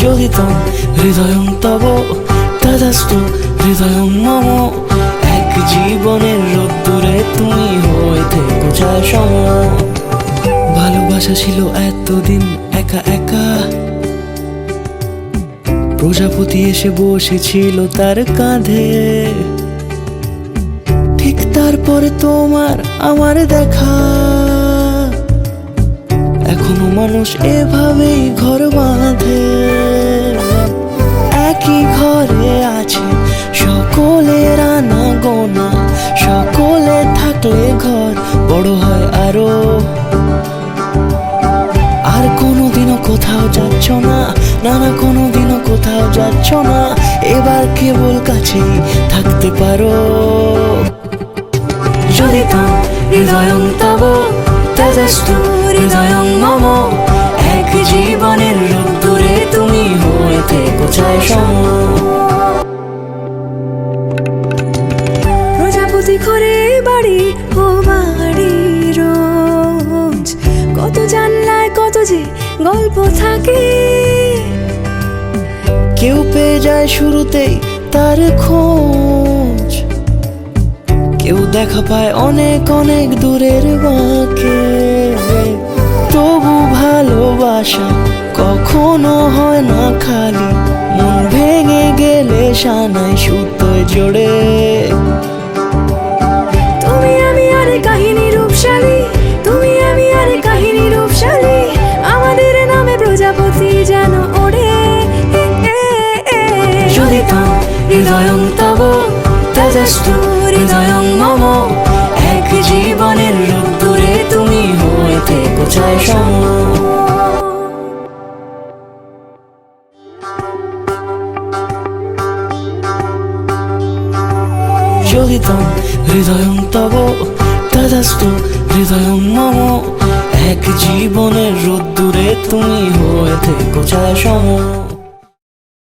যোগিতং হৃদয়ং তব তদাস্তু হৃদয়ং মম। এক জীবনের রোদ্দুরে তুমি হয়ে থেকো ছায়া সম। ভালোবাসা ছিল এতদিন একা একা, প্রজাপতি এসে বসেছিল তার কাঁধে। ঠিক তারপরে তোমার আমার দেখা, এখনো মানুষ এভাবেই ঘর বাঁধে। একই ঘরে আছে সকলের আনা গোনা, সকলে থাকলে ঘর বড় হয় আরো। আর কোনোদিনও কোথাও যাচ্ছ না, না না কোনোদিনও কোথাও যাচ্ছ না, এবার কেবল কাছেই থাকতে পারো। যোগিতং হৃদয়ং তব তদাস্তু হৃদয়ং মম। এক জীবনের রোদ্দুরে তুমি হয়ে থেকো ছায়া সম। প্রজাপতি ঘরে বাড়ি ও বাড়ি রোজ, কত জানলায় কত যে গল্প থাকে। কেউ পেয়ে যায় শুরুতেই তার খোঁজ, কেউ দেখা পায় অনেক অনেক দূরের বাঁকে। তবু ভালোবাসা কখনো হয় না খালি, মন ভেঙে গেলে সানাই সুতোয় জোড়ে। তুমি আমি আর কাহিনী রূপশালী, তুমি আমি আর কাহিনী রূপশালী, আমাদের নামে প্রজাপতি যেন ওড়ে। যোগিতং হৃদয়ং তব তদাস্তু হৃদয়ং মম। এক জীবনের রোদ্দুরে তুমি হয়ে থেকো ছায়া সম। যোগিতং হৃদয়ং তব তদাস্তু হৃদয়ং মম। এক জীবনের রোদ্দুরে তুমি হয়ে থেকো ছায়া সম।